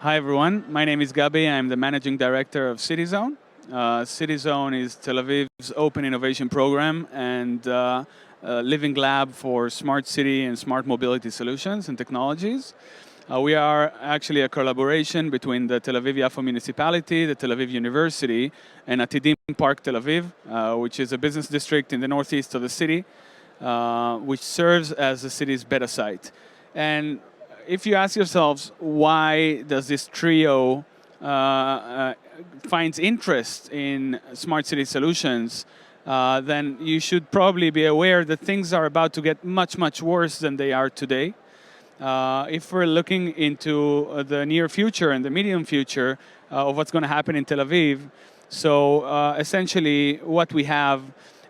Hi, everyone. My name is Gabi. I'm the managing director of CityZone. CityZone is Tel Aviv's open innovation program and a living lab for smart city and smart mobility solutions and technologies. We are actually a collaboration between the Tel Aviv-Yafo municipality, the Tel Aviv University, and Atidim Park Tel Aviv, which is a business district in the northeast of the city, which serves as the city's beta site. And if you ask yourselves why does this trio finds interest in smart city solutions, then you should probably be aware that things are about to get much, much worse than they are today. If we're looking into the near future and the medium future of what's going to happen in Tel Aviv, so essentially what we have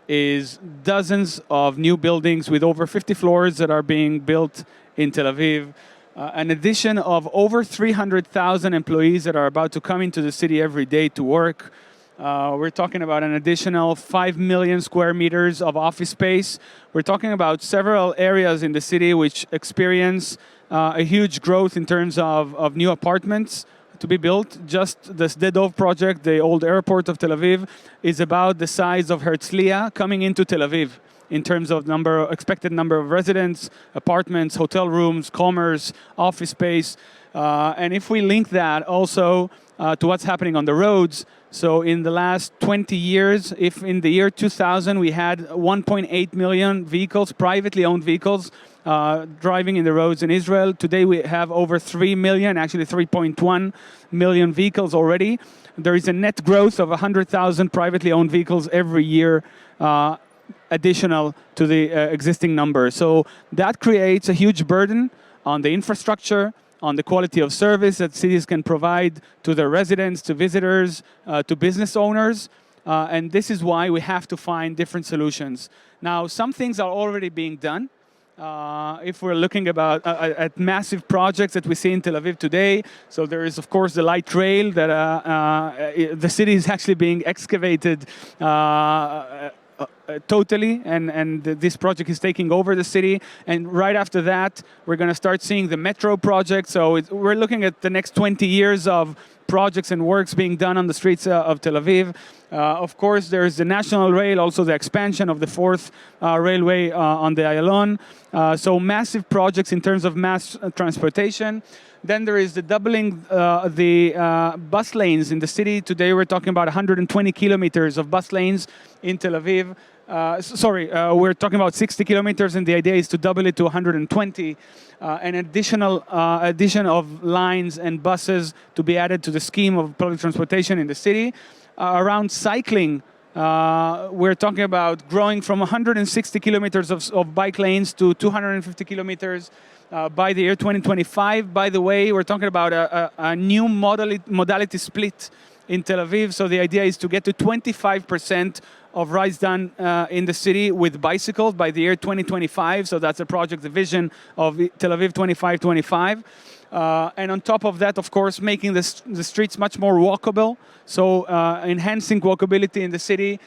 is dozens of new buildings with over 50 floors that are being built in Tel Aviv. An addition of over 300,000 employees that are about to come into the city every day to work. We're talking about an additional 5 million square meters of office space. We're talking about several areas in the city which experience a huge growth in terms of new apartments to be built. Just the Sde Dov project, the old airport of Tel Aviv, is about the size of Herzliya coming into Tel Aviv in terms of expected number of residents, apartments, hotel rooms, commerce, office space. And if we link that also to what's happening on the roads, so in the last 20 years, if in the year 2000 we had 1.8 million vehicles, privately owned vehicles, driving in the roads in Israel, today we have over 3 million, actually 3.1 million vehicles already. There is a net growth of 100,000 privately owned vehicles every year, additional to the existing number. So that creates a huge burden on the infrastructure, on the quality of service that cities can provide to their residents, to visitors, to business owners. And this is why we have to find different solutions. Now, some things are already being done. If we're looking at massive projects that we see in Tel Aviv today, so there is, of course, the light rail that the city is actually being excavated totally, and this project is taking over the city. And right after that, we're going to start seeing the metro project. So we're looking at the next 20 years of projects and works being done on the streets of Tel Aviv. Of course, there's the national rail, also the expansion of the fourth railway on the Ayalon. So massive projects in terms of mass transportation. Then there is the doubling the bus lanes in the city. Today we're talking about 120 kilometers of bus lanes in Tel Aviv. We're talking about 60 kilometers, and the idea is to double it to 120. An addition of lines and buses to be added to the scheme of public transportation in the city. Around cycling, we're talking about growing from 160 kilometers of bike lanes to 250 kilometers by the year 2025. By the way, we're talking about a new modality split in Tel Aviv. So the idea is to get to 25% of rides done in the city with bicycles by the year 2025. So that's a project, the vision of Tel Aviv 2525. And on top of that, of course, making the streets much more walkable. So enhancing walkability in the city,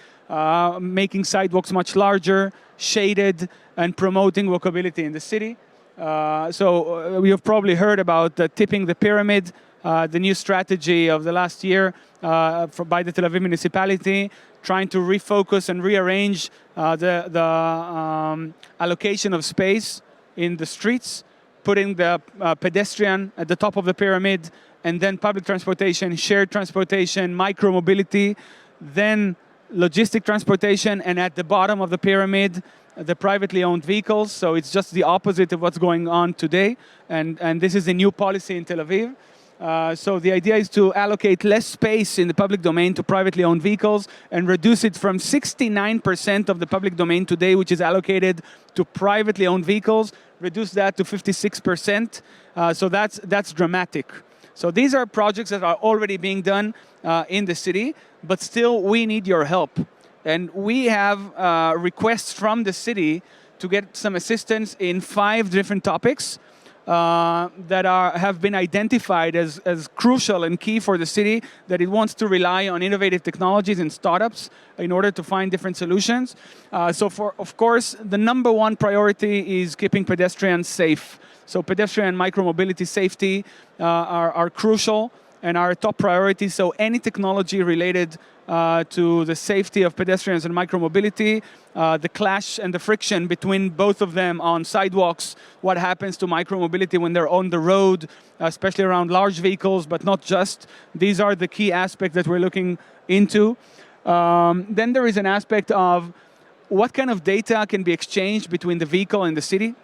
making sidewalks much larger, shaded, and promoting walkability in the city. So we have probably heard about tipping the pyramid, the new strategy of the last year by the Tel Aviv municipality, trying to refocus and rearrange the allocation of space in the streets, putting the pedestrian at the top of the pyramid, and then public transportation, shared transportation, micro-mobility, then logistic transportation, and at the bottom of the pyramid, the privately owned vehicles. So it's just the opposite of what's going on today. And this is a new policy in Tel Aviv. So the idea is to allocate less space in the public domain to privately owned vehicles and reduce it from 69% of the public domain today, which is allocated to privately owned vehicles, reduce that to 56%. So that's dramatic. So these are projects that are already being done in the city, but still we need your help. And we have requests from the city to get some assistance in 5 different topics that have been identified as crucial and key for the city, that it wants to rely on innovative technologies and startups in order to find different solutions. Of course, the #1 priority is keeping pedestrians safe. So pedestrian and micromobility safety are crucial and are a top priority. So any technology related to the safety of pedestrians and micromobility, the clash and the friction between both of them on sidewalks, what happens to micromobility when they're on the road, especially around large vehicles, but not just. These are the key aspects that we're looking into. Then there is an aspect of what kind of data can be exchanged between the vehicle and the city,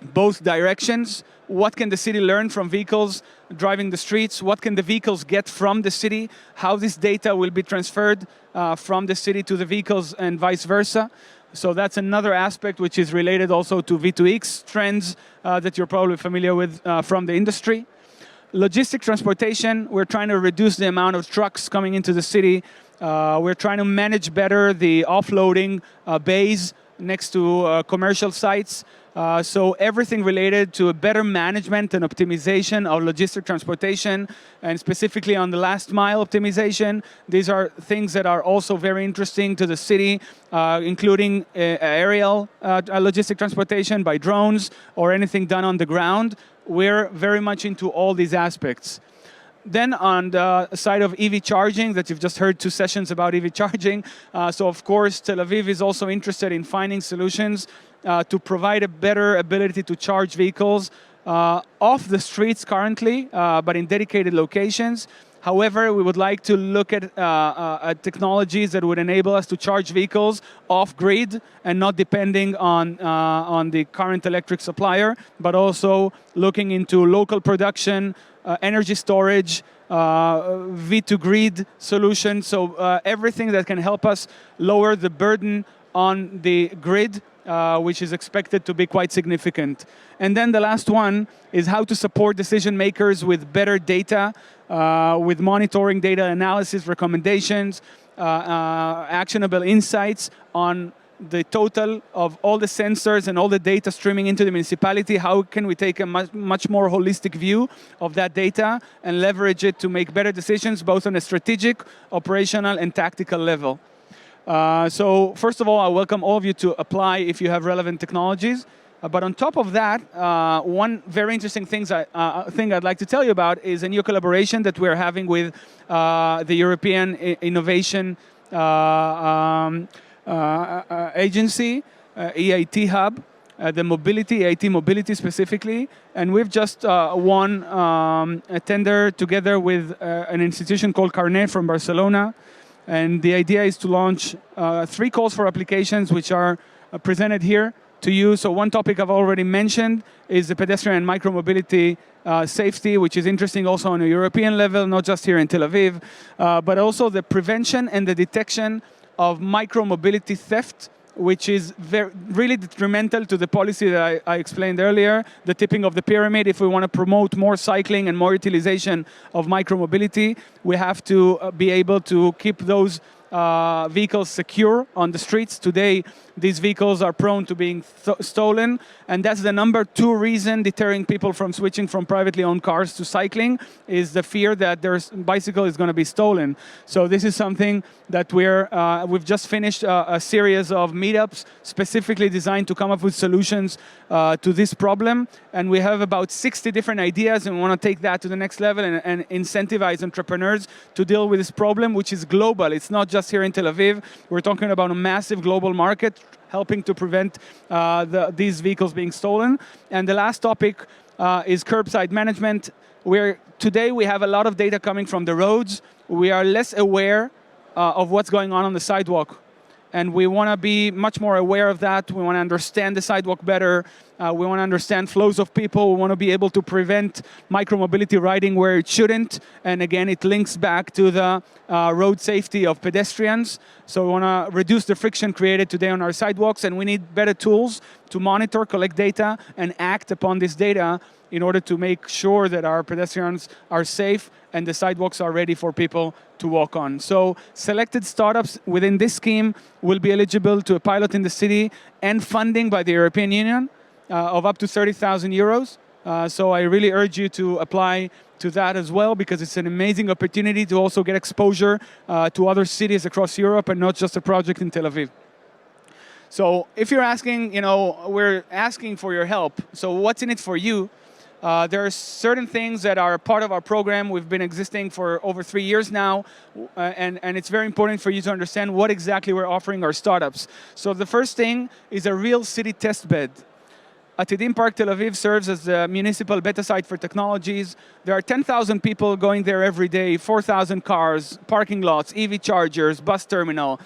both directions. What can the city learn from vehicles driving the streets? What can the vehicles get from the city? How this data will be transferred from the city to the vehicles and vice versa. So that's another aspect which is related also to V2X trends that you're probably familiar with from the industry. Logistic transportation, we're trying to reduce the amount of trucks coming into the city. We're trying to manage better the offloading bays next to commercial sites. So everything related to a better management and optimization of logistic transportation, and specifically on the last mile optimization. These are things that are also very interesting to the city, including aerial logistic transportation by drones or anything done on the ground. We're very much into all these aspects. Then on the side of EV charging, that you've just heard 2 sessions about EV charging. So of course, Tel Aviv is also interested in finding solutions to provide a better ability to charge vehicles off the streets currently, but in dedicated locations. However, we would like to look at technologies that would enable us to charge vehicles off-grid and not depending on the current electric supplier, but also looking into local production, energy storage, V2Grid solutions, so everything that can help us lower the burden on the grid, which is expected to be quite significant. And then the last one is how to support decision makers with better data, with monitoring, data analysis, recommendations, actionable insights on the total of all the sensors and all the data streaming into the municipality. How can we take a much more holistic view of that data and leverage it to make better decisions, both on a strategic, operational, and tactical level? So first of all, I welcome all of you to apply if you have relevant technologies. But on top of that, one very interesting thing I'd like to tell you about is a new collaboration that we're having with the European Innovation Agency, EIT Hub, the mobility, EIT Mobility specifically. And we've just won a tender together with an institution called Carnet from Barcelona. And the idea is to launch 3 calls for applications, which are presented here to you. So one topic I've already mentioned is the pedestrian and micromobility safety, which is interesting also on a European level, not just here in Tel Aviv, but also the prevention and the detection of micromobility theft, which is really detrimental to the policy that I explained earlier, the tipping of the pyramid. If we want to promote more cycling and more utilization of micromobility, we have to be able to keep those vehicles secure on the streets. Today, these vehicles are prone to being stolen, and that's the number 2 reason deterring people from switching from privately owned cars to cycling, is the fear that their bicycle is going to be stolen. So this is something that we've just finished a series of meetups specifically designed to come up with solutions to this problem, and we have about 60 different ideas, and we want to take that to the next level and incentivize entrepreneurs to deal with this problem, which is global. It's not just here in Tel Aviv. We're talking about a massive global market helping to prevent these vehicles being stolen. And the last topic is curbside management, where today we have a lot of data coming from the roads. We are less aware of what's going on the sidewalk. And we want to be much more aware of that. We want to understand the sidewalk better. We want to understand flows of people. We want to be able to prevent micromobility riding where it shouldn't. And again, it links back to the road safety of pedestrians. So we want to reduce the friction created today on our sidewalks. And we need better tools to monitor, collect data, and act upon this data in order to make sure that our pedestrians are safe and the sidewalks are ready for people to walk on. So selected startups within this scheme will be eligible to a pilot in the city and funding by the European Union of up to 30,000 euros. So I really urge you to apply to that as well, because it's an amazing opportunity to also get exposure to other cities across Europe and not just a project in Tel Aviv. So if you're asking, we're asking for your help. So what's in it for you? There are certain things that are part of our program. We've been existing for over 3 years now, and it's very important for you to understand what exactly we're offering our startups. So the first thing is a real city test bed. Atidim Park Tel Aviv serves as the municipal beta site for technologies. There are 10,000 people going there every day, 4,000 cars, parking lots, EV chargers, bus terminal,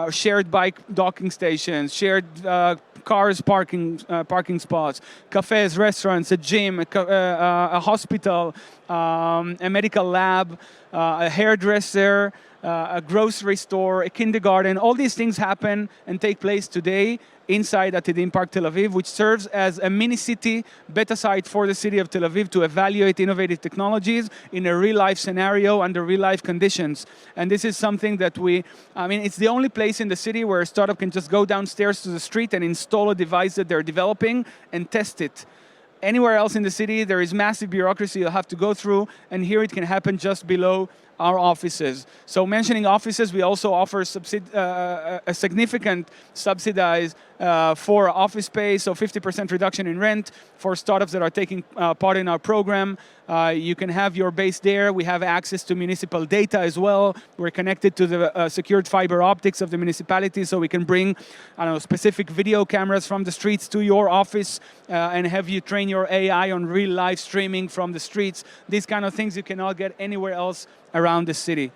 shared bike docking stations, shared cars parking spots, cafes, restaurants, a gym, a hospital, a medical lab, a hairdresser, a grocery store, a kindergarten. All these things happen and take place today inside Atidim Park Tel Aviv, which serves as a mini-city beta site for the city of Tel Aviv to evaluate innovative technologies in a real-life scenario under real-life conditions. And this is something that it's the only place in the city where a startup can just go downstairs to the street and install a device that they're developing and test it. Anywhere else in the city, there is massive bureaucracy you'll have to go through, and here it can happen just below our offices. So mentioning offices, we also offer a significant subsidize for office space, so 50% reduction in rent for startups that are taking part in our program. You can have your base there. We have access to municipal data as well. We're connected to the secured fiber optics of the municipality, so we can bring specific video cameras from the streets to your office and have you train your AI on real live streaming from the streets. These kind of things you cannot get anywhere else around the city.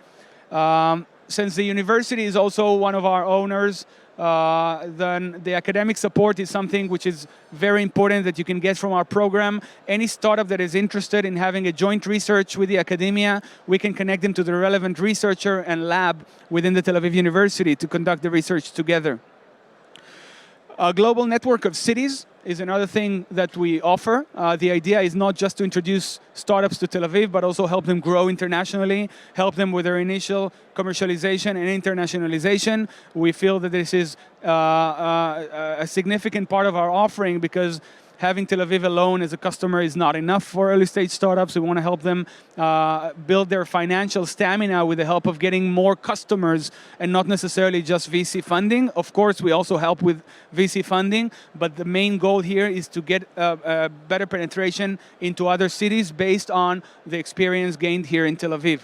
Since the university is also one of our owners, then the academic support is something which is very important that you can get from our program. Any startup that is interested in having a joint research with the academia, we can connect them to the relevant researcher and lab within the Tel Aviv University to conduct the research together. A global network of cities is another thing that we offer. The idea is not just to introduce startups to Tel Aviv, but also help them grow internationally, help them with their initial commercialization and internationalization. We feel that this is a significant part of our offering because having Tel Aviv alone as a customer is not enough for early stage startups. We want to help them build their financial stamina with the help of getting more customers and not necessarily just VC funding. Of course, we also help with VC funding, but the main goal here is to get a better penetration into other cities based on the experience gained here in Tel Aviv.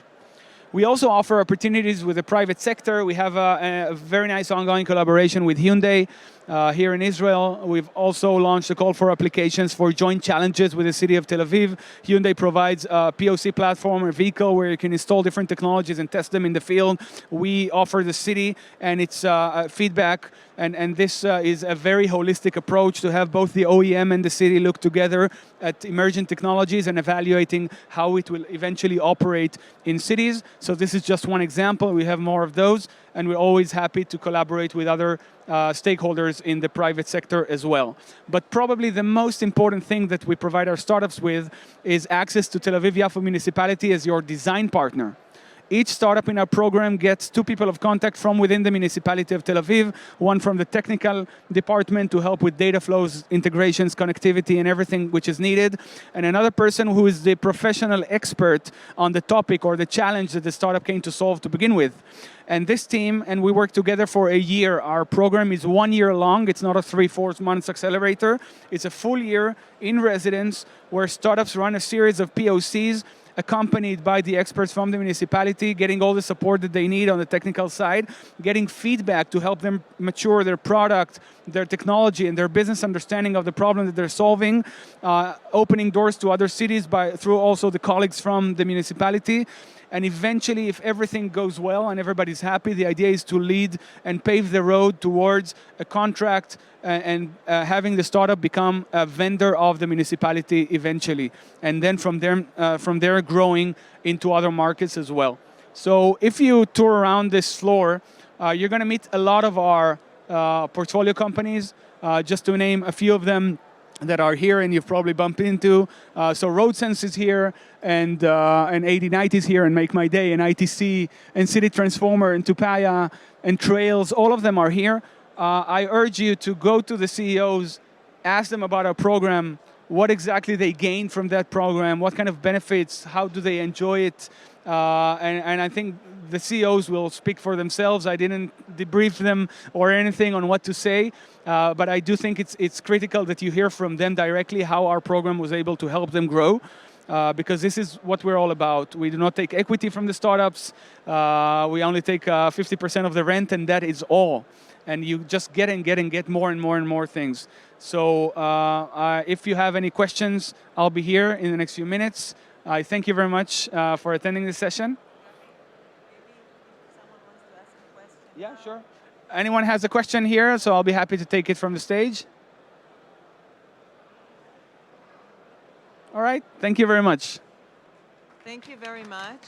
We also offer opportunities with the private sector. We have a very nice ongoing collaboration with Hyundai here in Israel. We've also launched a call for applications for joint challenges with the city of Tel Aviv. Hyundai provides a POC platform, a vehicle where you can install different technologies and test them in the field. We offer the city and its feedback, and this is a very holistic approach to have both the OEM and the city look together at emerging technologies and evaluating how it will eventually operate in cities. So this is just one example. We have more of those, and we're always happy to collaborate with other stakeholders in the private sector as well. But probably the most important thing that we provide our startups with is access to Tel Aviv-Yafo municipality as your design partner. Each startup in our program gets 2 people of contact from within the municipality of Tel Aviv, one from the technical department to help with data flows, integrations, connectivity, and everything which is needed, and another person who is the professional expert on the topic or the challenge that the startup came to solve to begin with. And this team, and we work together for a year. Our program is 1 year long. It's not a 3-4 months accelerator. It's a full year in residence where startups run a series of POCs accompanied by the experts from the municipality, getting all the support that they need on the technical side, getting feedback to help them mature their product, their technology, and their business understanding of the problem that they're solving, opening doors to other cities through also the colleagues from the municipality. And eventually, if everything goes well and everybody's happy, the idea is to lead and pave the road towards a contract and having the startup become a vendor of the municipality eventually. And then from there growing into other markets as well. So if you tour around this floor, you're going to meet a lot of our portfolio companies. Just to name a few of them that are here and you've probably bumped into. So RoadSense is here, and 8090 is here, and Make My Day, and ITC, and City Transformer, and Tupaya, and Trails. All of them are here. I urge you to go to the CEOs, ask them about our program, what exactly they gain from that program, what kind of benefits, how do they enjoy it, and I think the CEOs will speak for themselves. I didn't debrief them or anything on what to say, But I do think it's critical that you hear from them directly how our program was able to help them grow. Because this is what we're all about. We do not take equity from the startups. We only take 50% of the rent, and that is all. And you just get more and more and more things. So if you have any questions, I'll be here in the next few minutes. I thank you very much for attending this session. Yeah, sure. Anyone has a question here, so I'll be happy to take it from the stage. All right, thank you very much. Thank you very much.